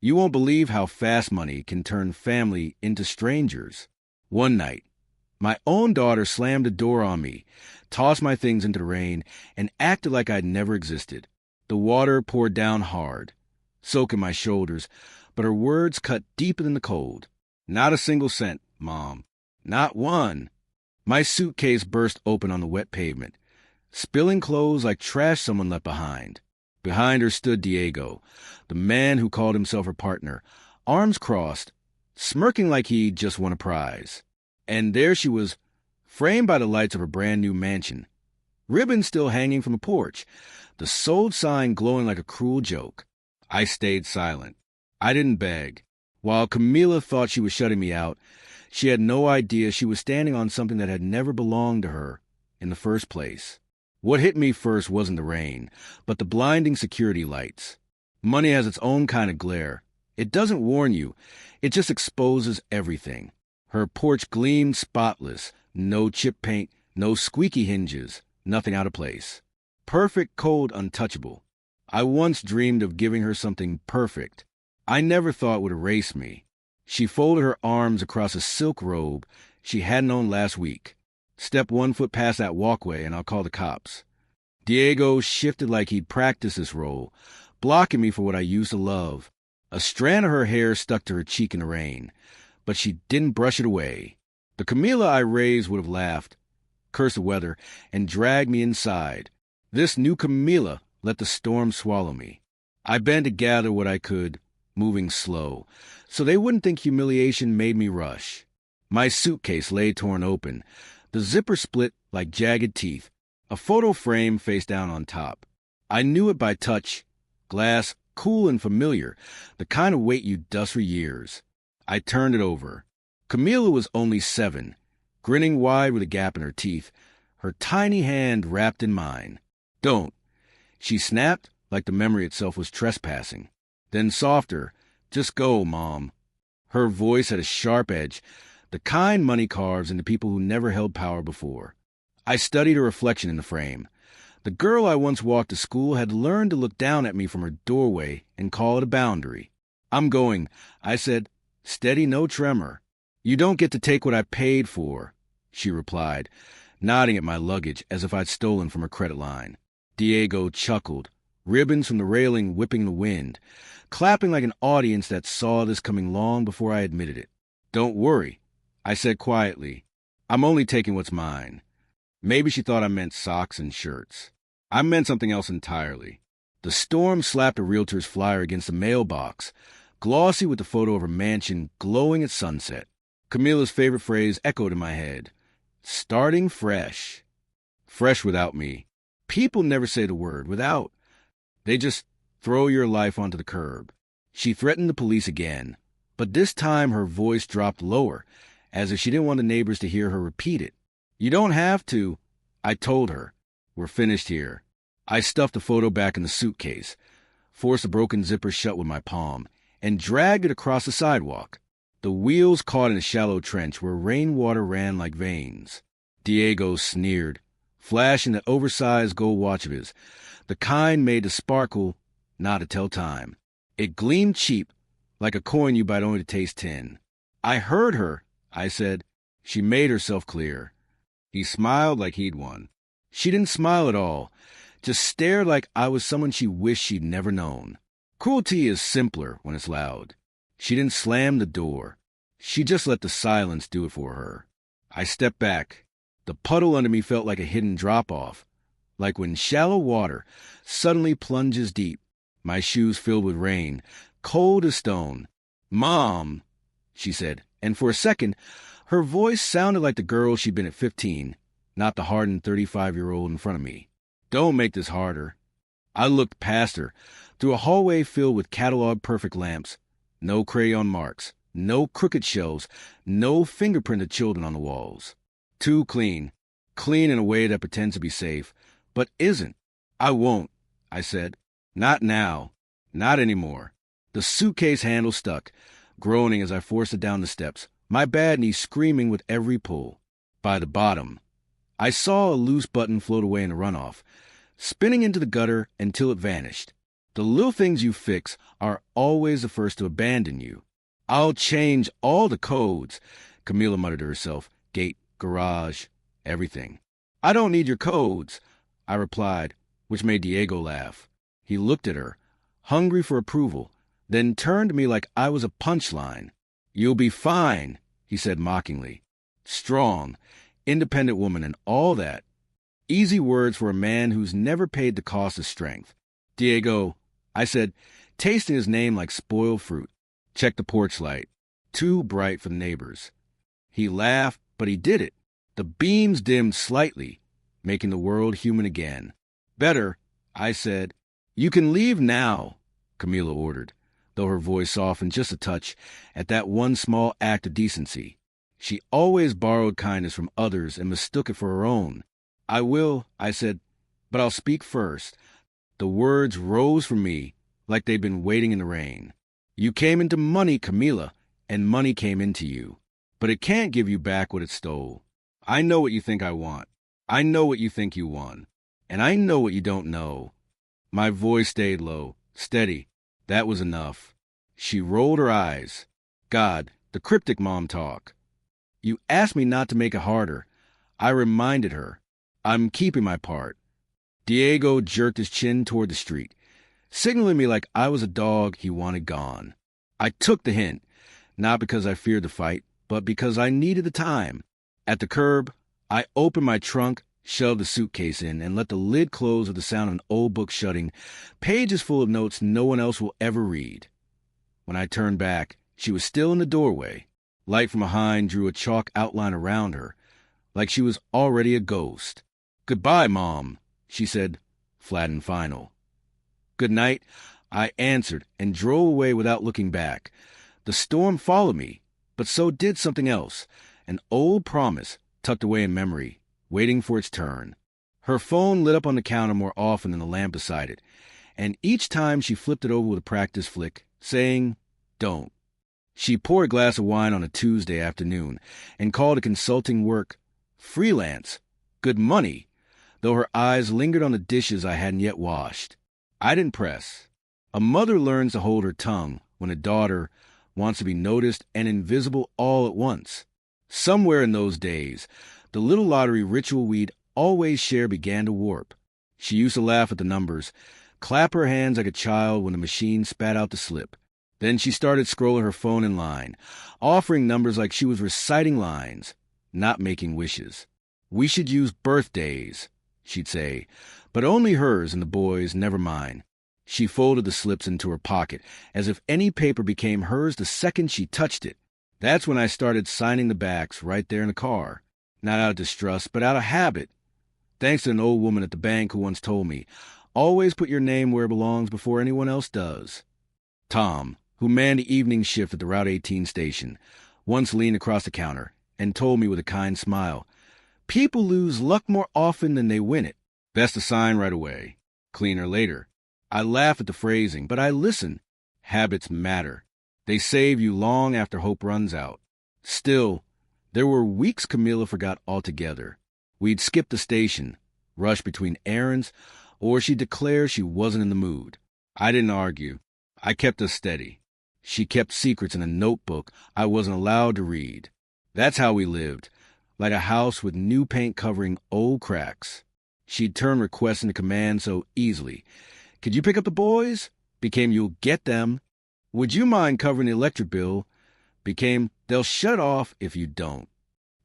You won't believe how fast money can turn family into strangers. One night, my own daughter slammed the door on me, tossed my things into the rain, and acted like I'd never existed. The water poured down hard, soaking my shoulders, but her words cut deeper than the cold. Not a single cent, Mom. Not one. My suitcase burst open on the wet pavement, spilling clothes like trash someone left behind. Behind her stood Diego, the man who called himself her partner, arms crossed, smirking like he'd just won a prize. And there she was, framed by the lights of her brand-new mansion, ribbons still hanging from the porch, the sold sign glowing like a cruel joke. I stayed silent. I didn't beg. While Camila thought she was shutting me out, she had no idea she was standing on something that had never belonged to her in the first place. What hit me first wasn't the rain, but the blinding security lights. Money has its own kind of glare. It doesn't warn you. It just exposes everything. Her porch gleamed spotless, no chip paint, no squeaky hinges, nothing out of place. Perfect, cold, untouchable. I once dreamed of giving her something perfect. I never thought it would erase me. She folded her arms across a silk robe she hadn't owned last week. Step 1 foot past that walkway and I'll call the cops. Diego shifted like he'd practiced this role, blocking me for what I used to love. A strand of her hair stuck to her cheek in the rain, but she didn't brush it away. The Camila I raised would have laughed, cursed the weather, and dragged me inside. This new Camila let the storm swallow me. I bent to gather what I could, moving slow, so they wouldn't think humiliation made me rush. My suitcase lay torn open, the zipper split like jagged teeth, a photo frame face down on top. I knew it by touch, glass, cool and familiar, the kind of weight you'd dust for years. I turned it over. Camila was only 7, grinning wide with a gap in her teeth, her tiny hand wrapped in mine. Don't. She snapped like the memory itself was trespassing. Then softer, just go, Mom. Her voice had a sharp edge, the kind money carves into people who never held power before. I studied her reflection in the frame. The girl I once walked to school had learned to look down at me from her doorway and call it a boundary. I'm going, I said, steady, no tremor. You don't get to take what I paid for, she replied, nodding at my luggage as if I'd stolen from her credit line. Diego chuckled, ribbons from the railing whipping the wind, clapping like an audience that saw this coming long before I admitted it. Don't worry, I said quietly. I'm only taking what's mine. Maybe she thought I meant socks and shirts. I meant something else entirely. The storm slapped a realtor's flyer against the mailbox, glossy with the photo of her mansion glowing at sunset. Camila's favorite phrase echoed in my head. Starting fresh. Fresh without me. People never say the word without. They just throw your life onto the curb. She threatened the police again, but this time her voice dropped lower, as if she didn't want the neighbors to hear her repeat it. You don't have to, I told her. We're finished here. I stuffed the photo back in the suitcase, forced the broken zipper shut with my palm, and dragged it across the sidewalk. The wheels caught in a shallow trench where rainwater ran like veins. Diego sneered, flashing that oversized gold watch of his, the kind made to sparkle, not to tell time. It gleamed cheap, like a coin you bite only to taste tin. I heard her, I said. She made herself clear. He smiled like he'd won. She didn't smile at all, just stared like I was someone she wished she'd never known. Cruelty is simpler when it's loud. She didn't slam the door. She just let the silence do it for her. I stepped back. The puddle under me felt like a hidden drop-off, like when shallow water suddenly plunges deep. My shoes filled with rain, cold as stone. Mom, she said, and for a second, her voice sounded like the girl she'd been at 15, not the hardened 35-year-old in front of me. Don't make this harder. I looked past her, through a hallway filled with catalog-perfect lamps. No crayon marks, no crooked shelves, no fingerprinted children on the walls. Too clean. Clean in a way that pretends to be safe, but isn't. I won't, I said. Not now. Not anymore. The suitcase handle stuck, groaning as I forced it down the steps, my bad knee screaming with every pull. By the bottom, I saw a loose button float away in the runoff, spinning into the gutter until it vanished. The little things you fix are always the first to abandon you. I'll change all the codes, Camila muttered to herself. Gate, garage, everything. I don't need your codes, I replied, which made Diego laugh. He looked at her, hungry for approval, then turned to me like I was a punchline. You'll be fine, he said mockingly. Strong, independent woman and all that. Easy words for a man who's never paid the cost of strength. Diego, I said, tasting his name like spoiled fruit. Check the porch light. Too bright for the neighbors. He laughed, but he did it. The beams dimmed slightly, making the world human again. Better, I said. You can leave now, Camila ordered, though her voice softened just a touch at that one small act of decency. She always borrowed kindness from others and mistook it for her own. I will, I said, but I'll speak first. The words rose from me like they'd been waiting in the rain. You came into money, Camila, and money came into you. But it can't give you back what it stole. I know what you think I want. I know what you think you won. And I know what you don't know. My voice stayed low, steady. That was enough. She rolled her eyes. God, the cryptic mom talk. You asked me not to make it harder. I reminded her. I'm keeping my part. Diego jerked his chin toward the street, signaling me like I was a dog he wanted gone. I took the hint, not because I feared the fight, but because I needed the time. At the curb, I opened my trunk, shoved the suitcase in, and let the lid close with the sound of an old book shutting, pages full of notes no one else will ever read. When I turned back, she was still in the doorway. Light from behind drew a chalk outline around her, like she was already a ghost. Goodbye, Mom, she said, flat and final. Good night, I answered and drove away without looking back. The storm followed me, but so did something else, an old promise tucked away in memory, waiting for its turn. Her phone lit up on the counter more often than the lamp beside it, and each time she flipped it over with a practice flick, saying, don't. She poured a glass of wine on a Tuesday afternoon and called it consulting work freelance, good money, though her eyes lingered on the dishes I hadn't yet washed. I didn't press. A mother learns to hold her tongue when a daughter wants to be noticed and invisible all at once. Somewhere in those days, the little lottery ritual we'd always share began to warp. She used to laugh at the numbers, clap her hands like a child when the machine spat out the slip. Then she started scrolling her phone in line, offering numbers like she was reciting lines, not making wishes. We should use birthdays, she'd say, but only hers and the boys', never mine. She folded the slips into her pocket, as if any paper became hers the second she touched it. That's when I started signing the backs right there in the car. Not out of distrust, but out of habit. Thanks to an old woman at the bank who once told me, always put your name where it belongs before anyone else does. Tom, who manned the evening shift at the Route 18 station, once leaned across the counter and told me with a kind smile, people lose luck more often than they win it. Best to sign right away. Cleaner later. I laugh at the phrasing, but I listen. Habits matter. They save you long after hope runs out. Still, there were weeks Camila forgot altogether. We'd skip the station, rush between errands, or she'd declare she wasn't in the mood. I didn't argue. I kept us steady. She kept secrets in a notebook I wasn't allowed to read. That's how we lived, like a house with new paint covering old cracks. She'd turn requests into commands so easily. Could you pick up the boys? Became you'll get them. Would you mind covering the electric bill? Became they'll shut off if you don't.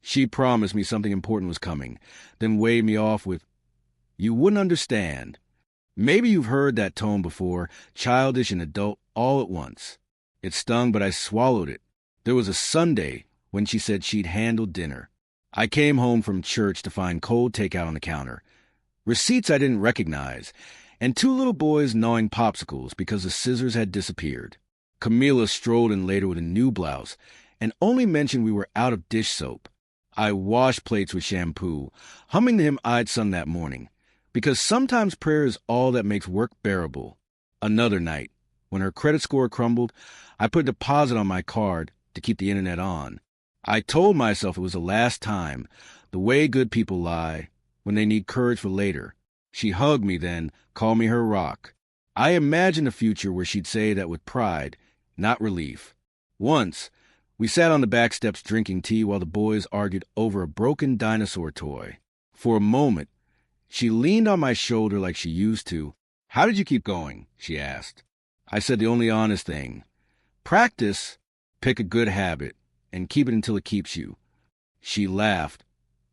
She promised me something important was coming, then waved me off with, you wouldn't understand. Maybe you've heard that tone before, childish and adult all at once. It stung, but I swallowed it. There was a Sunday when she said she'd handle dinner. I came home from church to find cold takeout on the counter, receipts I didn't recognize, and two little boys gnawing popsicles because the scissors had disappeared. Camila strolled in later with a new blouse and only mentioned we were out of dish soap. I washed plates with shampoo, humming the hymn I'd sung that morning, because sometimes prayer is all that makes work bearable. Another night, when her credit score crumbled, I put a deposit on my card to keep the internet on. I told myself it was the last time, the way good people lie, when they need courage for later. She hugged me then, called me her rock. I imagined a future where she'd say that with pride, not relief. Once, we sat on the back steps drinking tea while the boys argued over a broken dinosaur toy. For a moment, she leaned on my shoulder like she used to. "How did you keep going?" she asked. I said the only honest thing. "Practice, pick a good habit, and keep it until it keeps you." She laughed,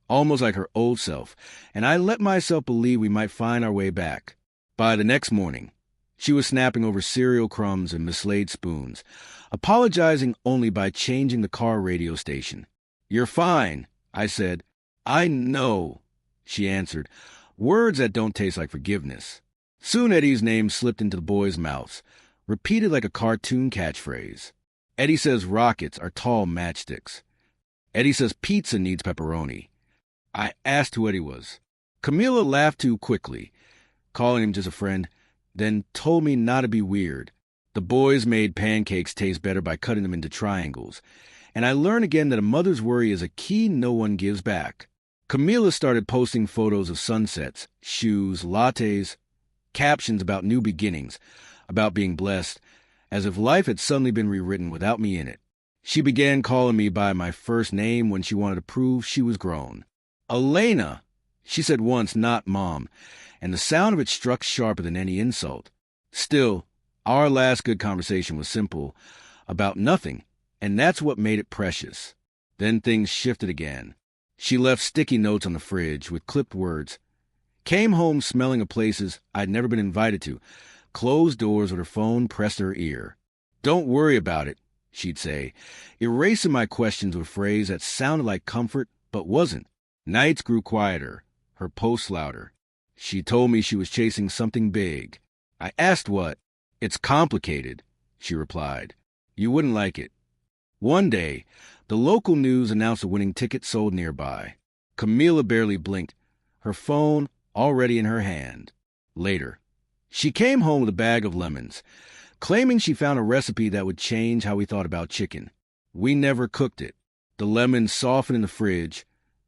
almost like her old self, and I let myself believe we might find our way back. By the next morning, she was snapping over cereal crumbs and mislaid spoons, apologizing only by changing the car radio station. "You're fine," I said. "I know," she answered, words that don't taste like forgiveness. Soon Eddie's name slipped into the boys' mouths, repeated like a cartoon catchphrase. Eddie says rockets are tall matchsticks. Eddie says pizza needs pepperoni. I asked who Eddie was. Camila laughed too quickly, calling him just a friend, then told me not to be weird. The boys made pancakes taste better by cutting them into triangles, and I learned again that a mother's worry is a key no one gives back. Camila started posting photos of sunsets, shoes, lattes, captions about new beginnings, about being blessed, as if life had suddenly been rewritten without me in it. She began calling me by my first name when she wanted to prove she was grown. "Elena," she said once, not Mom, and the sound of it struck sharper than any insult. Still, our last good conversation was simple, about nothing, and that's what made it precious. Then things shifted again. She left sticky notes on the fridge with clipped words, came home smelling of places I'd never been invited to, closed doors with her phone pressed to her ear. "Don't worry about it," she'd say, erasing my questions with a phrase that sounded like comfort but wasn't. Nights grew quieter, her posts louder. She told me she was chasing something big. I asked what. "It's complicated," she replied. "You wouldn't like it." One day, the local news announced a winning ticket sold nearby. Camila barely blinked, her phone already in her hand. Later, she came home with a bag of lemons, claiming she found a recipe that would change how we thought about chicken. We never cooked it. The lemons softened in the fridge,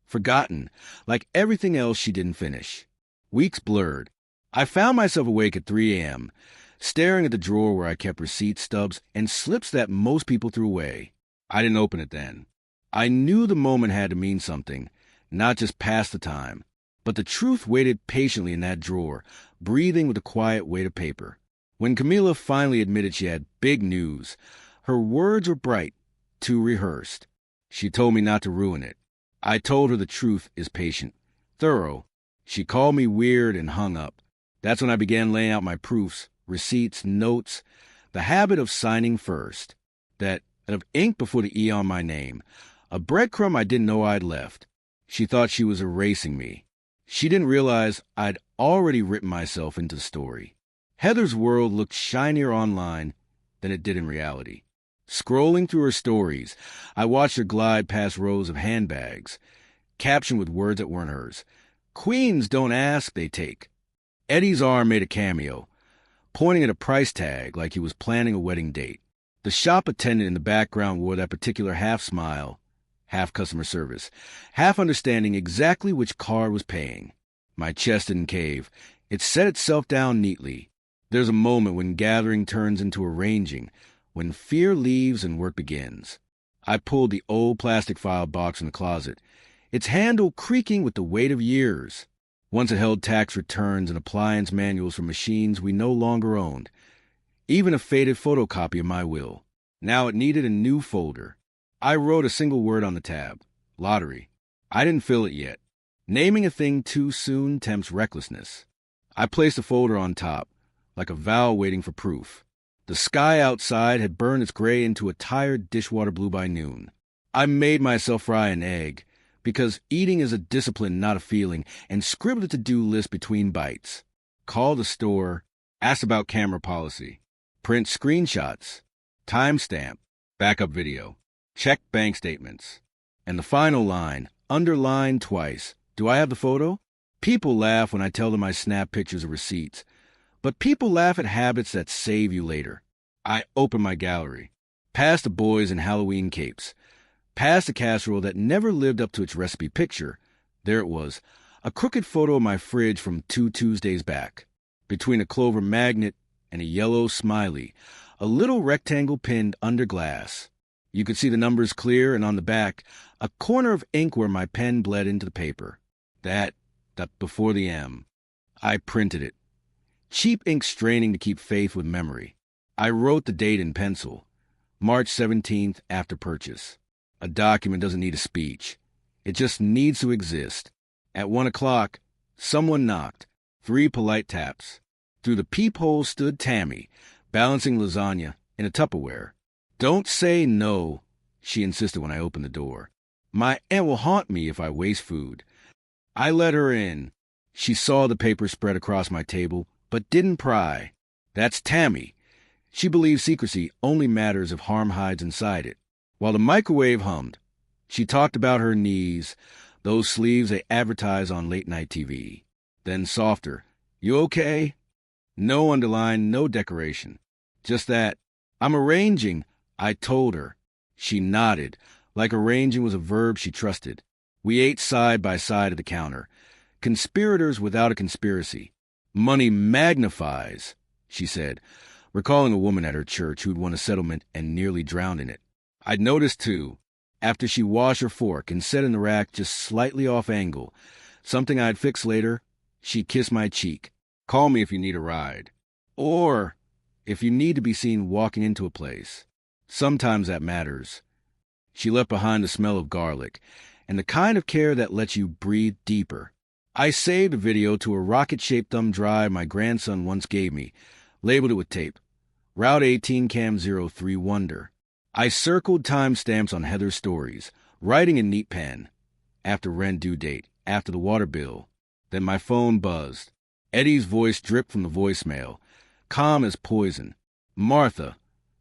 forgotten, like everything else she didn't finish. Weeks blurred. I found myself awake at 3 a.m., staring at the drawer where I kept receipt stubs and slips that most people threw away. I didn't open it then. I knew the moment had to mean something, not just pass the time. But the truth waited patiently in that drawer, breathing with the quiet weight of paper. When Camila finally admitted she had big news, her words were bright, too rehearsed. She told me not to ruin it. I told her the truth is patient, thorough. She called me weird and hung up. That's when I began laying out my proofs, receipts, notes, the habit of signing first, that of ink before the E on my name, a breadcrumb I didn't know I'd left. She thought she was erasing me. She didn't realize I'd already written myself into the story. Heather's world looked shinier online than it did in reality. Scrolling through her stories, I watched her glide past rows of handbags, captioned with words that weren't hers. "Queens don't ask, they take." Eddie's arm made a cameo, pointing at a price tag like he was planning a wedding date. The shop attendant in the background wore that particular half smile, half customer service, half understanding exactly which card was paying. My chest didn't cave. It set itself down neatly. There's a moment when gathering turns into arranging, when fear leaves and work begins. I pulled the old plastic file box from the closet, its handle creaking with the weight of years. Once it held tax returns and appliance manuals for machines we no longer owned, even a faded photocopy of my will. Now it needed a new folder. I wrote a single word on the tab, lottery. I didn't fill it yet. Naming a thing too soon tempts recklessness. I placed the folder on top, like a vow waiting for proof. The sky outside had burned its gray into a tired dishwater blue by noon. I made myself fry an egg, because eating is a discipline, not a feeling, and scribbled a to-do list between bites. Called the store, asked about camera policy, print screenshots, timestamp, backup video, check bank statements. And the final line, underlined twice, do I have the photo? People laugh when I tell them I snap pictures of receipts, but people laugh at habits that save you later. I open my gallery, past the boys in Halloween capes, past a casserole that never lived up to its recipe picture. There it was, a crooked photo of my fridge from 2 Tuesdays back. Between a clover magnet and a yellow smiley, a little rectangle pinned under glass. You could see the numbers clear, and on the back, a corner of ink where my pen bled into the paper. That before the M. I printed it. Cheap ink straining to keep faith with memory. I wrote the date in pencil. March 17th after purchase. A document doesn't need a speech. It just needs to exist. At 1 o'clock, someone knocked. 3 polite taps. Through the peephole stood Tammy, balancing lasagna in a Tupperware. "Don't say no," she insisted when I opened the door. "My aunt will haunt me if I waste food." I let her in. She saw the paper spread across my table, but didn't pry. That's Tammy. She believes secrecy only matters if harm hides inside it. While the microwave hummed, she talked about her knees, those sleeves they advertise on late-night TV. Then softer, "You okay?" No underline, no decoration. Just that. "I'm arranging," I told her. She nodded, like arranging was a verb she trusted. We ate side by side at the counter. Conspirators without a conspiracy. "Money magnifies," she said, recalling a woman at her church who'd won a settlement and nearly drowned in it. I'd noticed, too, after she washed her fork and set in the rack just slightly off angle, something I'd fix later, she kissed my cheek. "Call me if you need a ride. Or if you need to be seen walking into a place. Sometimes that matters." She left behind the smell of garlic, and the kind of care that lets you breathe deeper. I saved a video to a rocket-shaped thumb drive my grandson once gave me, labeled it with tape. Route 18 Cam 03 Wonder. I circled timestamps on Heather's stories, writing in neat pen. After rent due date, after the water bill. Then my phone buzzed. Eddie's voice dripped from the voicemail, calm as poison. "Martha,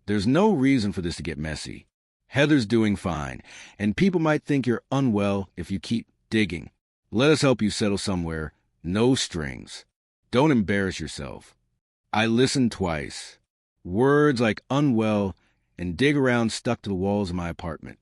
there's no reason for this to get messy. Heather's doing fine, and people might think you're unwell if you keep digging. Let us help you settle somewhere. No strings. Don't embarrass yourself." I listened twice. Words like unwell and dig around stuck to the walls of my apartment.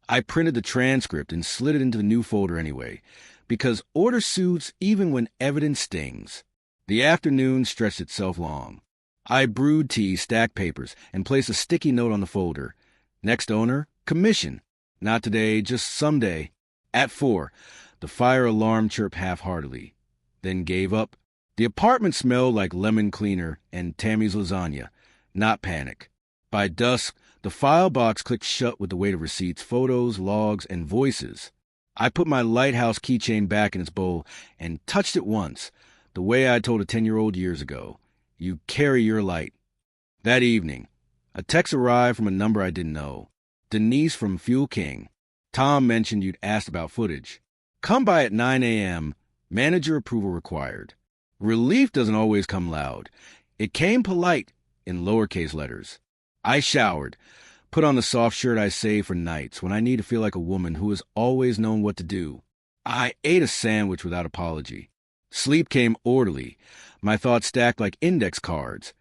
I printed the transcript and slid it into the new folder anyway, because order suits even when evidence stings. The afternoon stretched itself long. I brewed tea, stacked papers, and placed a sticky note on the folder. Next owner, commission. Not today, just someday. At 4, the fire alarm chirped half-heartedly, then gave up. The apartment smelled like lemon cleaner and Tammy's lasagna, not panic. By dusk, the file box clicked shut with the weight of receipts, photos, logs, and voices. I put my lighthouse keychain back in its bowl and touched it once, the way I told a 10-year-old years ago. You carry your light. That evening, a text arrived from a number I didn't know. Denise from Fuel King. "Tom mentioned you'd asked about footage. Come by at 9 a.m. Manager approval required." Relief doesn't always come loud. It came polite in lowercase letters. I showered, put on the soft shirt I save for nights when I need to feel like a woman who has always known what to do. I ate a sandwich without apology. Sleep came orderly, my thoughts stacked like index cards.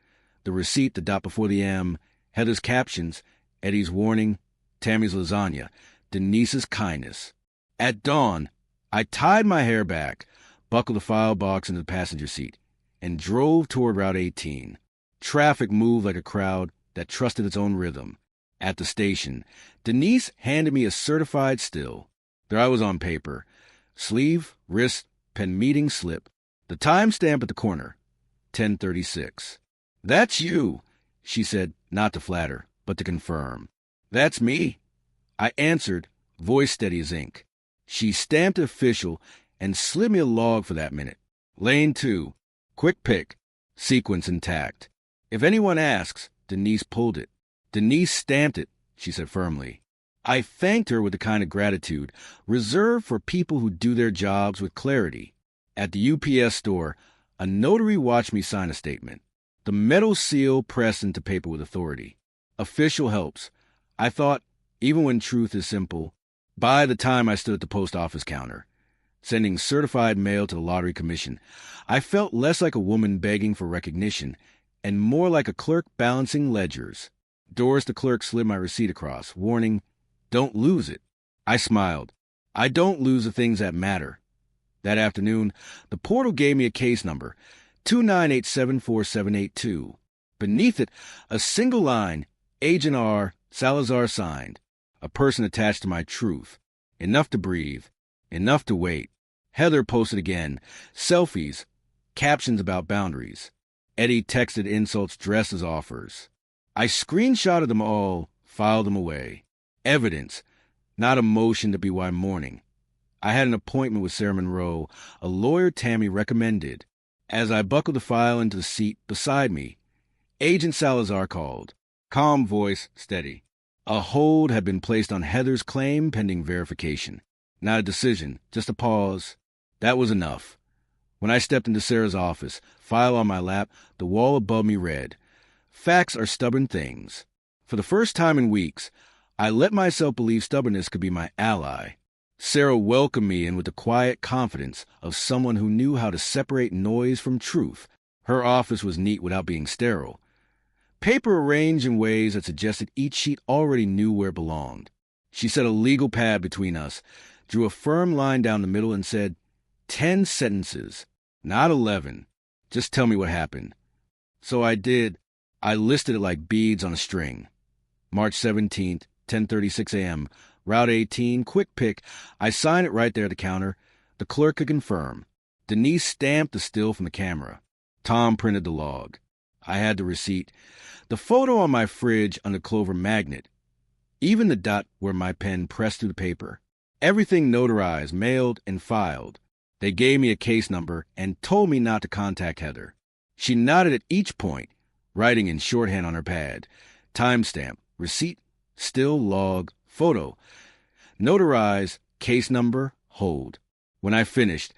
The receipt, the dot before the M, Heather's captions, Eddie's warning, Tammy's lasagna, Denise's kindness. At dawn, I tied my hair back, buckled the file box into the passenger seat, and drove toward Route 18. Traffic moved like a crowd that trusted its own rhythm. At the station, Denise handed me a certified still. There I was on paper. Sleeve, wrist, pen meeting slip. The timestamp at the corner, 10:36. "That's you," she said, not to flatter, but to confirm. "That's me." I answered, voice steady as ink. She stamped official and slid me a log for that minute. Lane 2. Quick pick. Sequence intact. "If anyone asks," Denise pulled it. "Denise stamped it," she said firmly. I thanked her with the kind of gratitude reserved for people who do their jobs with clarity. At the UPS store, a notary watched me sign a statement. The metal seal pressed into paper with authority. Official helps. I thought, even when truth is simple, by the time I stood at the post office counter, sending certified mail to the lottery commission, I felt less like a woman begging for recognition and more like a clerk balancing ledgers. Doris the clerk slid my receipt across, warning, "Don't lose it." I smiled. I don't lose the things that matter. That afternoon, the portal gave me a case number, 29874782. Beneath it, a single line, Agent R, Salazar signed. A person attached to my truth. Enough to breathe. Enough to wait. Heather posted again. Selfies. Captions about boundaries. Eddie texted insults dressed as offers. I screenshotted them all, filed them away. Evidence, not emotion to be why mourning. I had an appointment with Sarah Monroe, a lawyer Tammy recommended. As I buckled the file into the seat beside me, Agent Salazar called. Calm voice, steady. A hold had been placed on Heather's claim pending verification. Not a decision, just a pause. That was enough. When I stepped into Sarah's office, file on my lap, the wall above me read, Facts are stubborn things. For the first time in weeks, I let myself believe stubbornness could be my ally. Sarah welcomed me in with the quiet confidence of someone who knew how to separate noise from truth. Her office was neat without being sterile. Paper arranged in ways that suggested each sheet already knew where it belonged. She set a legal pad between us, drew a firm line down the middle, and said, 10 sentences, not 11. Just tell me what happened. So I did. I listed it like beads on a string. March 17th, 10:36 a.m., Route 18, quick pick. I signed it right there at the counter. The clerk could confirm. Denise stamped the still from the camera. Tom printed the log. I had the receipt. The photo on my fridge under Clover magnet. Even the dot where my pen pressed through the paper. Everything notarized, mailed, and filed. They gave me a case number and told me not to contact Heather. She nodded at each point, writing in shorthand on her pad. Timestamp, receipt, still, log, photo. Notarize, case number, hold. When I finished,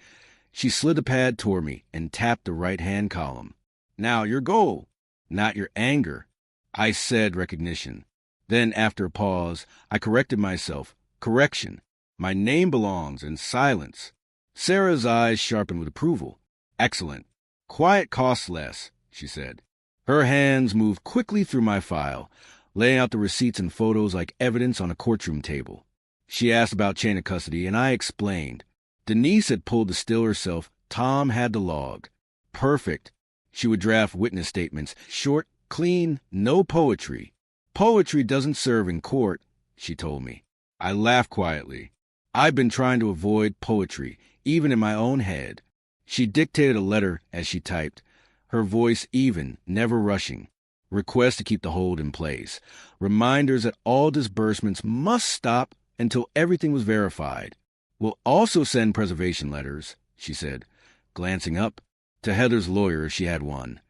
she slid the pad toward me and tapped the right-hand column. Now your goal, not your anger. I said recognition. Then, after a pause, I corrected myself. Correction. My name belongs in silence. Sarah's eyes sharpened with approval. Excellent. Quiet costs less, she said. Her hands moved quickly through my file, laying out the receipts and photos like evidence on a courtroom table. She asked about chain of custody, and I explained. Denise had pulled the still herself. Tom had the log. Perfect. She would draft witness statements. Short, clean, no poetry. Poetry doesn't serve in court, she told me. I laughed quietly. I've been trying to avoid poetry, even in my own head. She dictated a letter as she typed, her voice even, never rushing. Requests to keep the hold in place. Reminders that all disbursements must stop until everything was verified. We'll also send preservation letters, she said, glancing up, to Heather's lawyer if she had one,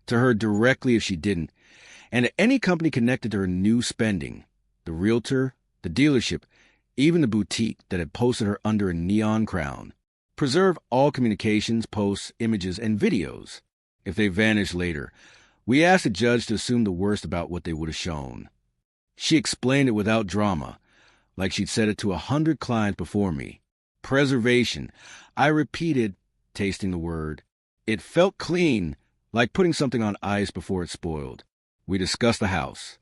to her directly if she didn't, and to any company connected to her new spending, the realtor, the dealership, even the boutique that had posted her under a neon crown. Preserve all communications, posts, images, and videos. If they vanish later, we asked the judge to assume the worst about what they would have shown. She explained it without drama, like she'd said it to 100 clients before me. Preservation. I repeated, tasting the word. It felt clean, like putting something on ice before it spoiled. We discussed the house.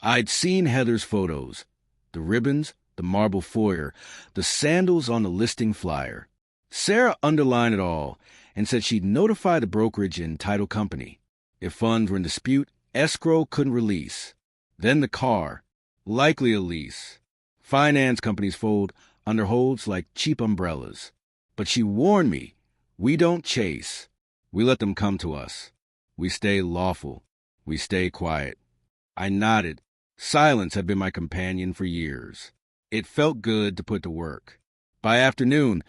I'd seen Heather's photos. The ribbons, the marble foyer, the sandals on the listing flyer. Sarah underlined it all and said she'd notify the brokerage and title company. If funds were in dispute, escrow couldn't release. Then the car, likely a lease. Finance companies fold under holds like cheap umbrellas. But she warned me, we don't chase. We let them come to us. We stay lawful. We stay quiet. I nodded. Silence had been my companion for years. It felt good to put to work. By afternoon,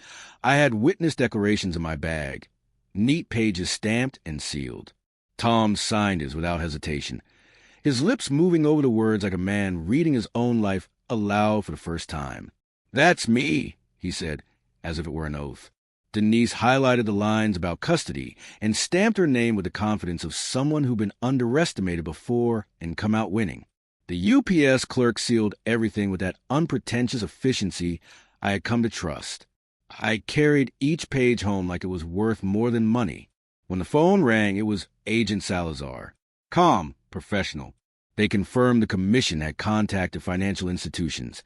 I had witness declarations in my bag, neat pages stamped and sealed. Tom signed his without hesitation, his lips moving over the words like a man reading his own life aloud for the first time. That's me, he said, as if it were an oath. Denise highlighted the lines about custody and stamped her name with the confidence of someone who'd been underestimated before and come out winning. The UPS clerk sealed everything with that unpretentious efficiency I had come to trust. I carried each page home like it was worth more than money. When the phone rang, it was Agent Salazar. Calm, professional. They confirmed the commission had contacted financial institutions,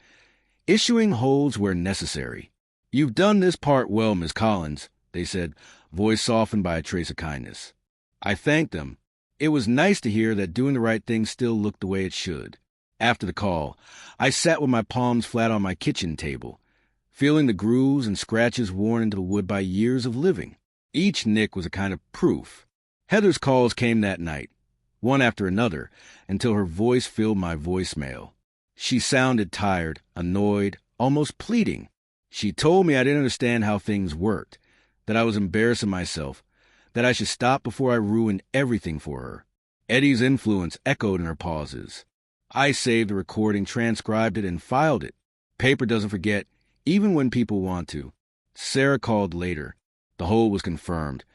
issuing holds where necessary. You've done this part well, Miss Collins, they said, voice softened by a trace of kindness. I thanked them. It was nice to hear that doing the right thing still looked the way it should. After the call, I sat with my palms flat on my kitchen table, feeling the grooves and scratches worn into the wood by years of living. Each nick was a kind of proof. Heather's calls came that night, one after another, until her voice filled my voicemail. She sounded tired, annoyed, almost pleading. She told me I didn't understand how things worked, that I was embarrassing myself, that I should stop before I ruined everything for her. Eddie's influence echoed in her pauses. I saved the recording, transcribed it, and filed it. Paper doesn't forget, even when people want to. Sarah called later. The hold was confirmed,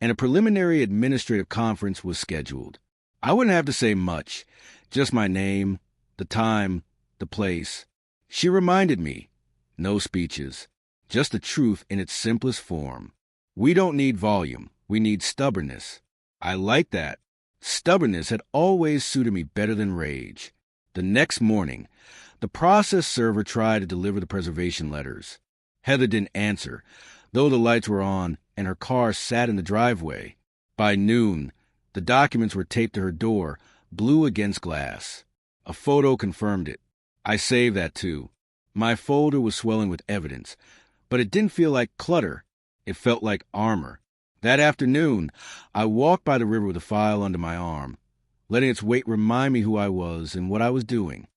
and a preliminary administrative conference was scheduled. I wouldn't have to say much, just my name, the time, the place. She reminded me, no speeches, just the truth in its simplest form. We don't need volume, we need stubbornness. I like that. Stubbornness had always suited me better than rage. The next morning, the process server tried to deliver the preservation letters. Heather didn't answer, though the lights were on and her car sat in the driveway. By noon, the documents were taped to her door, blue against glass. A photo confirmed it. I saved that too. My folder was swelling with evidence, but it didn't feel like clutter. It felt like armor. That afternoon, I walked by the river with a file under my arm, letting its weight remind me who I was and what I was doing.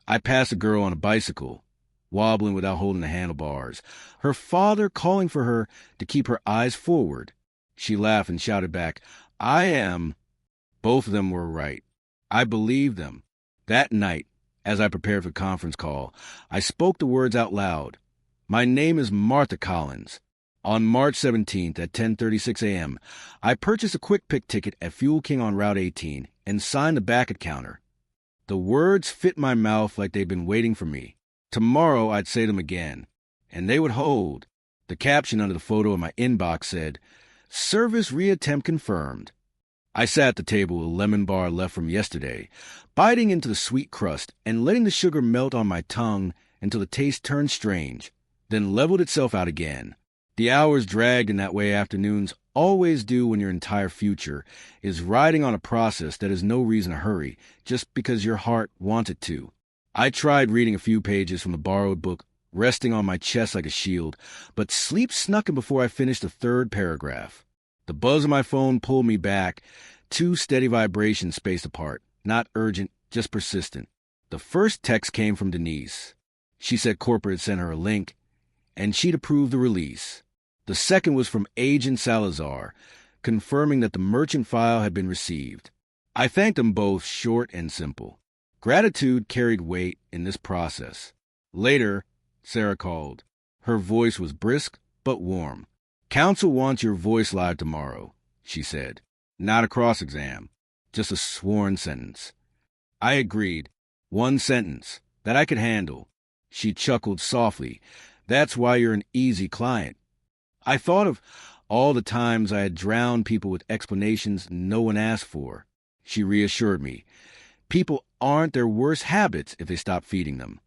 I passed a girl on a bicycle, wobbling without holding the handlebars, her father calling for her to keep her eyes forward. She laughed and shouted back, "I am." Both of them were right. I believed them. That night, as I prepared for the conference call, I spoke the words out loud. My name is Martha Collins. On March 17th at 10:36 a.m., I purchased a quick-pick ticket at Fuel King on Route 18 and signed the back at counter. The words fit my mouth like they'd been waiting for me. Tomorrow I'd say them again, and they would hold. The caption under the photo in my inbox said, "Service reattempt confirmed." I sat at the table with a lemon bar left from yesterday, biting into the sweet crust and letting the sugar melt on my tongue until the taste turned strange, then leveled itself out again. The hours dragged in that way afternoons always do when your entire future is riding on a process that has no reason to hurry, just because your heart wants it to. I tried reading a few pages from the borrowed book, resting on my chest like a shield, but sleep snuck in before I finished the third paragraph. The buzz of my phone pulled me back, two steady vibrations spaced apart, not urgent, just persistent. The first text came from Denise. She said corporate had sent her a link, and she'd approved the release. The second was from Agent Salazar, confirming that the merchant file had been received. I thanked them both, short and simple. Gratitude carried weight in this process. Later, Sarah called. Her voice was brisk but warm. "Council wants your voice live tomorrow," she said. Not a cross-exam, just a sworn sentence. I agreed. One sentence that I could handle. She chuckled softly. "That's why you're an easy client." I thought of all the times I had drowned people with explanations no one asked for. She reassured me. People aren't their worst habits if they stop feeding them.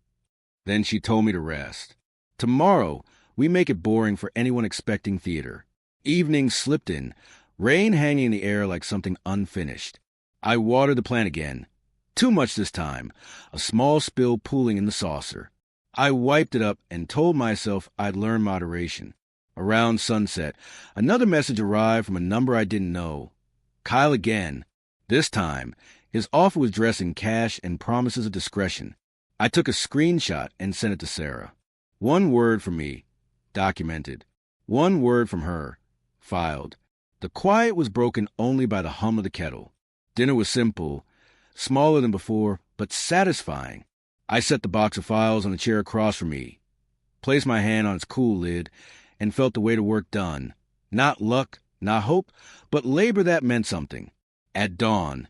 Then she told me to rest. Tomorrow, we make it boring for anyone expecting theater. Evening slipped in, rain hanging in the air like something unfinished. I watered the plant again. Too much this time, a small spill pooling in the saucer. I wiped it up and told myself I'd learn moderation. Around sunset, another message arrived from a number I didn't know. Kyle again. This time, his offer was dressed in cash and promises of discretion. I took a screenshot and sent it to Sarah. One word from me, documented. One word from her, filed. The quiet was broken only by the hum of the kettle. Dinner was simple, smaller than before, but satisfying. I set the box of files on the chair across from me, placed my hand on its cool lid, and felt the weight of work done. Not luck, not hope, but labor that meant something. At dawn,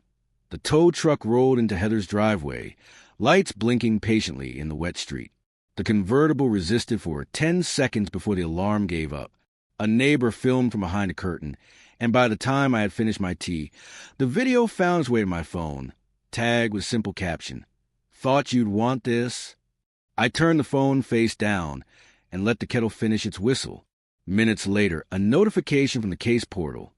the tow truck rolled into Heather's driveway, lights blinking patiently in the wet street. The convertible resisted for 10 seconds before the alarm gave up. A neighbor filmed from behind a curtain, and by the time I had finished my tea, the video found its way to my phone. Tag with simple caption, "Thought you'd want this?" I turned the phone face down and let the kettle finish its whistle. Minutes later, a notification from the case portal.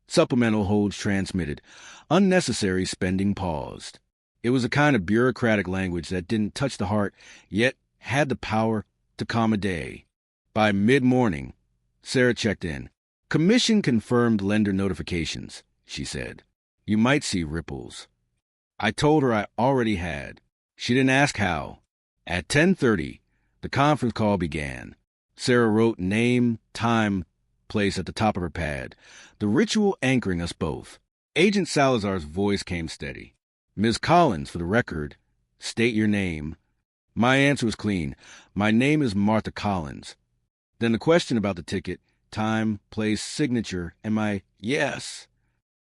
Supplemental holds transmitted. Unnecessary spending paused. It was a kind of bureaucratic language that didn't touch the heart, yet had the power to calm a day. By mid-morning, Sarah checked in. Commission confirmed lender notifications, she said. You might see ripples. I told her I already had. She didn't ask how. At 10:30, the conference call began. Sarah wrote name, time, place at the top of her pad, the ritual anchoring us both. Agent Salazar's voice came steady. Ms. Collins, for the record, state your name. My answer was clean. My name is Martha Collins. Then the question about the ticket, time, place, signature, and my yes.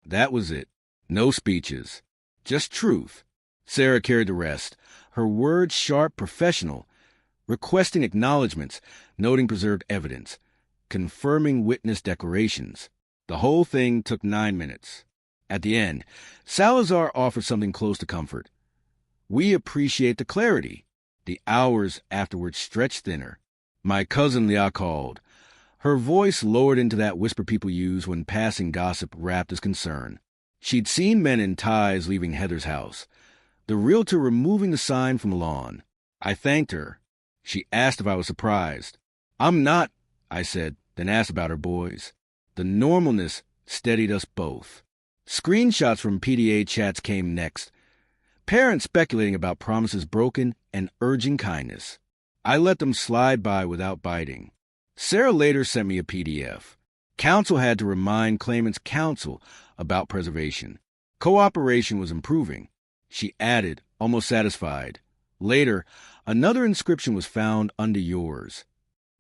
That was it. No speeches. Just truth. Sarah carried the rest. Her words sharp, professional, requesting acknowledgments, noting preserved evidence, confirming witness declarations. The whole thing took 9 minutes. At the end, Salazar offered something close to comfort. We appreciate the clarity. The hours afterwards stretched thinner. My cousin Leah called. Her voice lowered into that whisper people use when passing gossip wrapped as concern. She'd seen men in ties leaving Heather's house, the realtor removing the sign from the lawn. I thanked her. She asked if I was surprised. I'm not, I said, then asked about her boys. The normalness steadied us both. Screenshots from PDA chats came next. Parents speculating about promises broken and urging kindness. I let them slide by without biting. Sarah later sent me a PDF. Counsel had to remind claimant's counsel about preservation. Cooperation was improving. She added, almost satisfied. Later, another inscription was found under yours.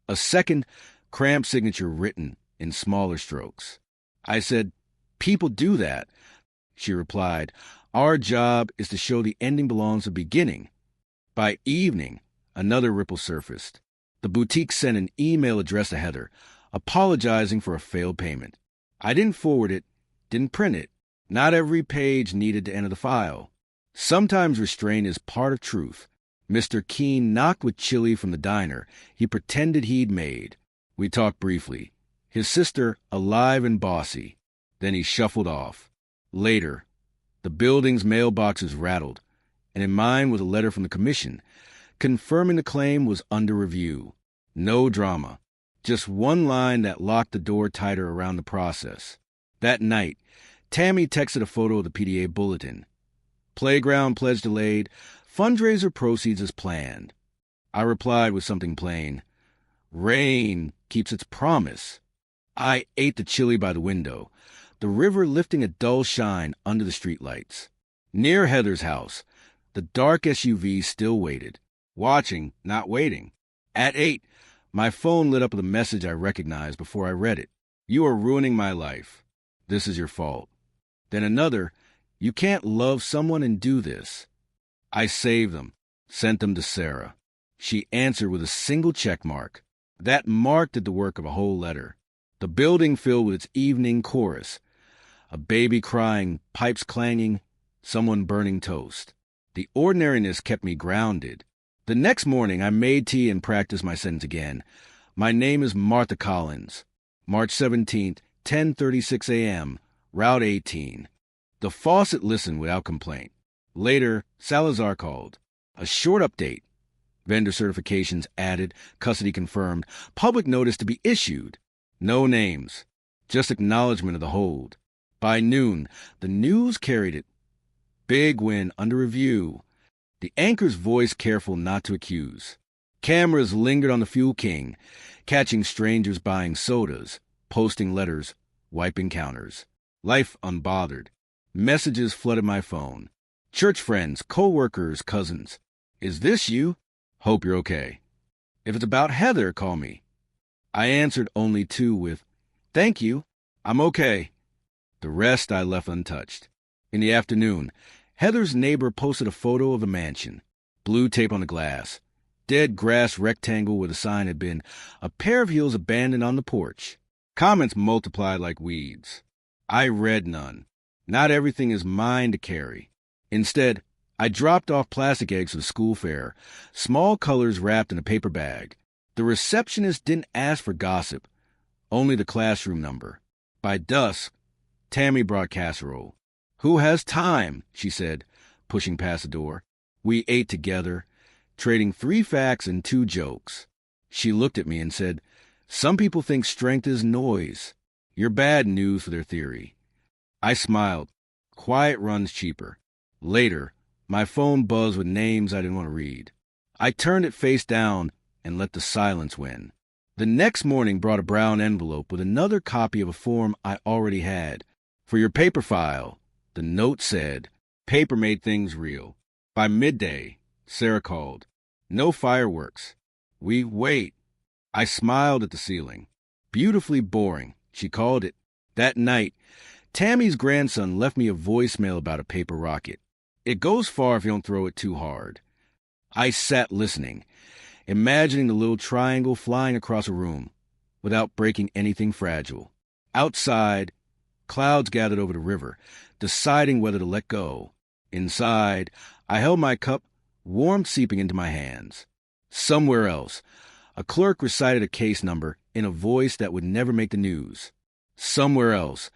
A second, cramped signature written in smaller strokes. I said, people do that. She replied, our job is to show the ending belongs to the beginning. By evening, another ripple surfaced. The boutique sent an email addressed to Heather, apologizing for a failed payment. I didn't forward it, didn't print it. Not every page needed to enter the file. Sometimes restraint is part of truth. Mr. Keene knocked with chili from the diner he pretended he'd made. We talked briefly. His sister, alive and bossy. Then he shuffled off. Later, the building's mailboxes rattled, and in mine was a letter from the commission, confirming the claim was under review. No drama. Just one line that locked the door tighter around the process. That night, Tammy texted a photo of the PDA bulletin. Playground pledge delayed. Fundraiser proceeds as planned. I replied with something plain. Rain keeps its promise. I ate the chili by the window, the river lifting a dull shine under the streetlights. Near Heather's house, the dark SUV still waited. Watching, not waiting. At 8, my phone lit up with a message I recognized before I read it. You are ruining my life. This is your fault. Then another, you can't love someone and do this. I saved them, sent them to Sarah. She answered with a single check mark. That mark did the work of a whole letter. The building filled with its evening chorus. A baby crying, pipes clanging, someone burning toast. The ordinariness kept me grounded. The next morning, I made tea and practiced my sentence again. My name is Martha Collins. March 17th, 10:36 a.m., Route 18. The faucet listened without complaint. Later, Salazar called. A short update. Vendor certifications added, custody confirmed, public notice to be issued. No names, just acknowledgement of the hold. By noon, the news carried it. Big win under review. The anchor's voice careful not to accuse. Cameras lingered on the Fuel King, catching strangers buying sodas, posting letters, wiping counters. Life unbothered. Messages flooded my phone. Church friends, co-workers, cousins. Is this you? Hope you're okay. If it's about Heather, call me. I answered only 2 with, thank you, I'm okay. The rest I left untouched. In the afternoon, Heather's neighbor posted a photo of the mansion. Blue tape on the glass. Dead grass rectangle where the sign had been. A pair of heels abandoned on the porch. Comments multiplied like weeds. I read none. Not everything is mine to carry. Instead, I dropped off plastic eggs for the school fair, small colors wrapped in a paper bag. The receptionist didn't ask for gossip, only the classroom number. By dusk, Tammy brought casserole. "Who has time?" she said, pushing past the door. We ate together, trading 3 facts and 2 jokes. She looked at me and said, "Some people think strength is noise. You're bad news for their theory." I smiled. Quiet runs cheaper. Later, my phone buzzed with names I didn't want to read. I turned it face down and let the silence win. The next morning brought a brown envelope with another copy of a form I already had. "For your paper file," the note said. Paper made things real. By midday, Sarah called. "No fireworks." We wait. I smiled at the ceiling. "Beautifully boring," she called it. That night, Tammy's grandson left me a voicemail about a paper rocket. It goes far if you don't throw it too hard. I sat listening, imagining the little triangle flying across a room without breaking anything fragile. Outside, clouds gathered over the river, deciding whether to let go. Inside, I held my cup, warmth seeping into my hands. Somewhere else, a clerk recited a case number in a voice that would never make the news. Somewhere else,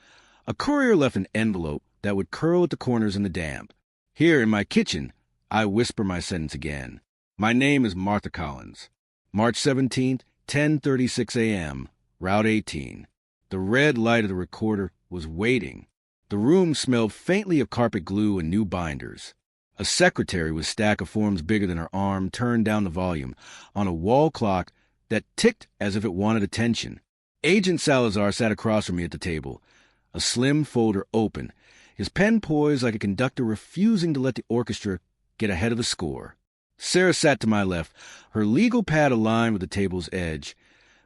a courier left an envelope that would curl at the corners in the damp. Here in my kitchen, I whisper my sentence again. My name is Martha Collins. March 17th, 10:36 a.m., Route 18. The red light of the recorder was waiting. The room smelled faintly of carpet glue and new binders. A secretary with a stack of forms bigger than her arm turned down the volume on a wall clock that ticked as if it wanted attention. Agent Salazar sat across from me at the table, a slim folder open, his pen poised like a conductor refusing to let the orchestra get ahead of the score. Sarah sat to my left, her legal pad aligned with the table's edge,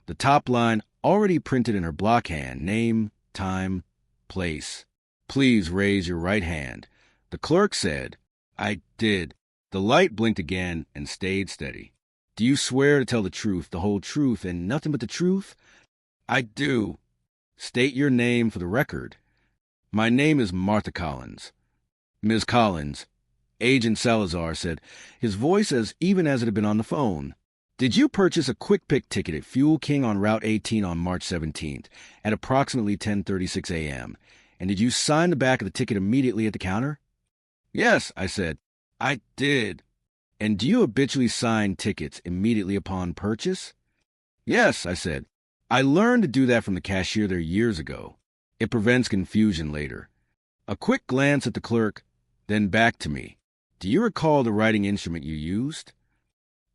the top line already printed in her block hand: name, time, place. "Please raise your right hand." The clerk said. I did. The light blinked again and stayed steady. "Do you swear to tell the truth, the whole truth, and nothing but the truth?" "I do." "State your name for the record." "My name is Martha Collins." "Ms. Collins," Agent Salazar said, his voice as even as it had been on the phone. "Did you purchase a quick pick ticket at Fuel King on Route 18 on March 17th at approximately 10:36 a.m., and did you sign the back of the ticket immediately at the counter?" "Yes," I said. "I did." "And do you habitually sign tickets immediately upon purchase?" "Yes," I said. "I learned to do that from the cashier there years ago. It prevents confusion later." A quick glance at the clerk, then back to me. "Do you recall the writing instrument you used?"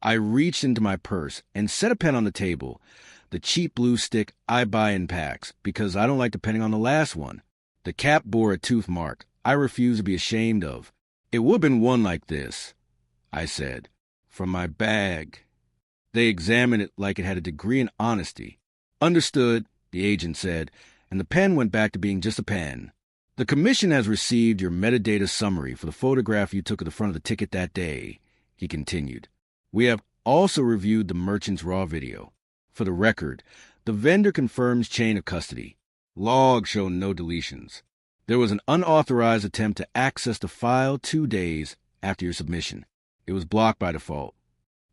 I reached into my purse and set a pen on the table, the cheap blue stick I buy in packs because I don't like depending on the last one. The cap bore a tooth mark I refuse to be ashamed of. "It would have been one like this," I said, "from my bag." They examined it like it had a degree in honesty. "Understood," the agent said, and the pen went back to being just a pen. "The commission has received your metadata summary for the photograph you took of the front of the ticket that day," he continued. "We have also reviewed the merchant's raw video. For the record, the vendor confirms chain of custody. Logs show no deletions. There was an unauthorized attempt to access the file 2 days after your submission. It was blocked by default."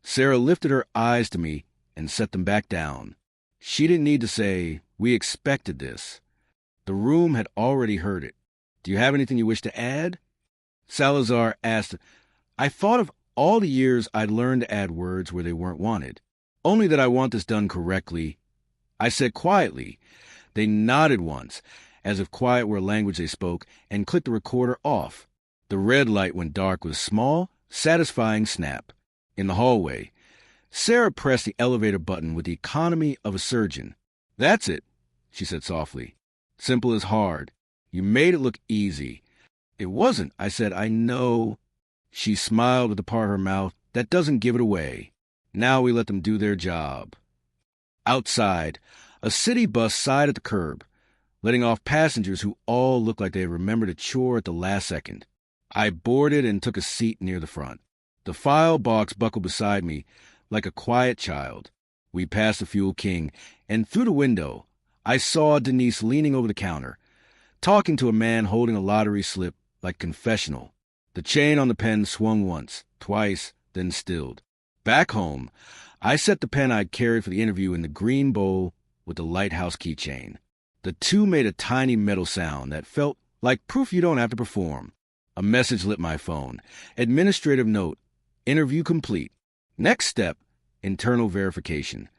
Sarah lifted her eyes to me and set them back down. She didn't need to say, "We expected this." The room had already heard it. "Do you have anything you wish to add?" Salazar asked. I thought of all the years I'd learned to add words where they weren't wanted. "Only that I want this done correctly." I said quietly. They nodded once, as if quiet were a language they spoke, and clicked the recorder off. The red light went dark with a small, satisfying snap. In the hallway, Sarah pressed the elevator button with the economy of a surgeon. "That's it," she said softly. "Simple as hard. You made it look easy." "It wasn't," I said. "I know." She smiled with the part of her mouth that doesn't give it away. "Now we let them do their job." Outside, a city bus sighed at the curb, letting off passengers who all looked like they had remembered a chore at the last second. I boarded and took a seat near the front. The file box buckled beside me like a quiet child. We passed the Fuel King, and through the window, I saw Denise leaning over the counter, talking to a man holding a lottery slip like confessional. The chain on the pen swung once, twice, then stilled. Back home, I set the pen I'd carried for the interview in the green bowl with the lighthouse keychain. The two made a tiny metal sound that felt like proof you don't have to perform. A message lit my phone. Administrative note. Interview complete. Next step, internal verification.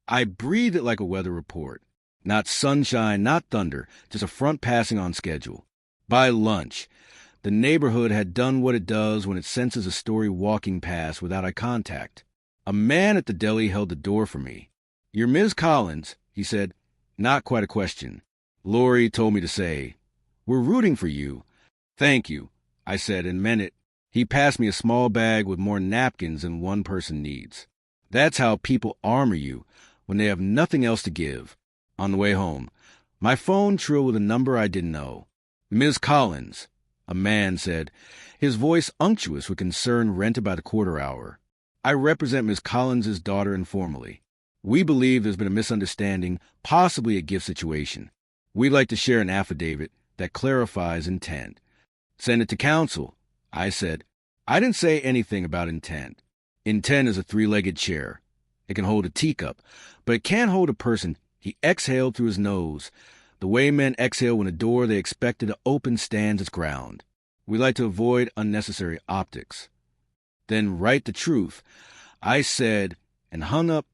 I breathed it like a weather report. Not sunshine, not thunder, just a front passing on schedule. By lunch, the neighborhood had done what it does when it senses a story walking past without eye contact. A man at the deli held the door for me. "You're Ms. Collins," he said. Not quite a question. Lori told me to say, "We're rooting for you." "Thank you," I said and meant it. He passed me a small bag with more napkins than one person needs. That's how people armor you when they have nothing else to give. On the way home, my phone trilled with a number I didn't know. "Ms. Collins," a man said, his voice unctuous with concern rented by the quarter hour. "I represent Ms. Collins's daughter informally. We believe there's been a misunderstanding, possibly a gift situation. We'd like to share an affidavit that clarifies intent." "Send it to counsel," I said. I didn't say anything about intent. Intent is a three-legged chair. It can hold a teacup, but it can't hold a person. He exhaled through his nose, the way men exhale when a door they expected to open stands its ground. We like to avoid unnecessary optics. "Then write the truth," I said, and hung up.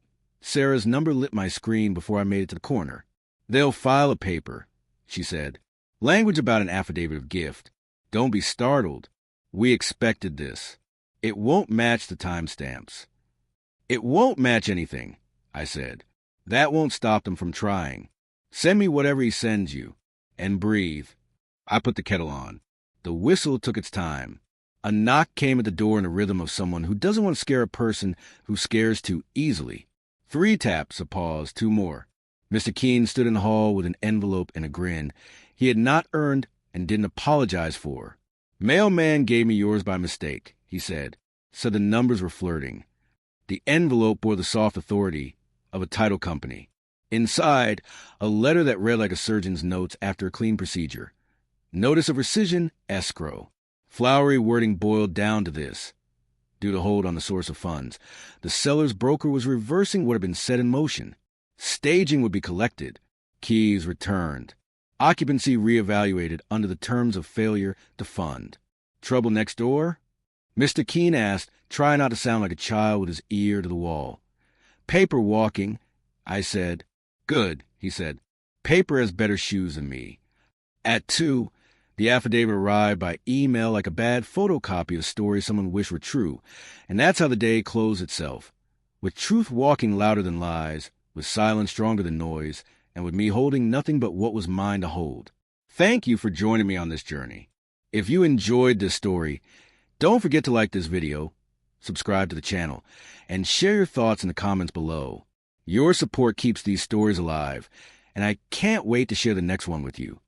Sarah's number lit my screen before I made it to the corner. "They'll file a paper," she said. Language about an affidavit of gift. Don't be startled. We expected this. It won't match the timestamps. "It won't match anything," I said. "That won't stop them from trying. Send me whatever he sends you. And breathe." I put the kettle on. The whistle took its time. A knock came at the door in the rhythm of someone who doesn't want to scare a person who scares too easily. 3 taps, a pause, 2 more. Mr. Keene stood in the hall with an envelope and a grin he had not earned and didn't apologize for. "Mailman gave me yours by mistake," he said, so the numbers were flirting. The envelope bore the soft authority of a title company. Inside, a letter that read like a surgeon's notes after a clean procedure. Notice of rescission, escrow. Flowery wording boiled down to this. Due to hold on the source of funds, the seller's broker was reversing what had been set in motion. Staging would be collected. Keys returned. Occupancy reevaluated under the terms of failure to fund. Trouble next door? Mr. Keene asked, trying not to sound like a child with his ear to the wall. "Paper walking," I said. "Good," he said. "Paper has better shoes than me." At 2, the affidavit arrived by email like a bad photocopy of stories someone wished were true, and that's how the day closed itself. With truth walking louder than lies, with silence stronger than noise, and with me holding nothing but what was mine to hold. Thank you for joining me on this journey. If you enjoyed this story, don't forget to like this video, subscribe to the channel, and share your thoughts in the comments below. Your support keeps these stories alive, and I can't wait to share the next one with you.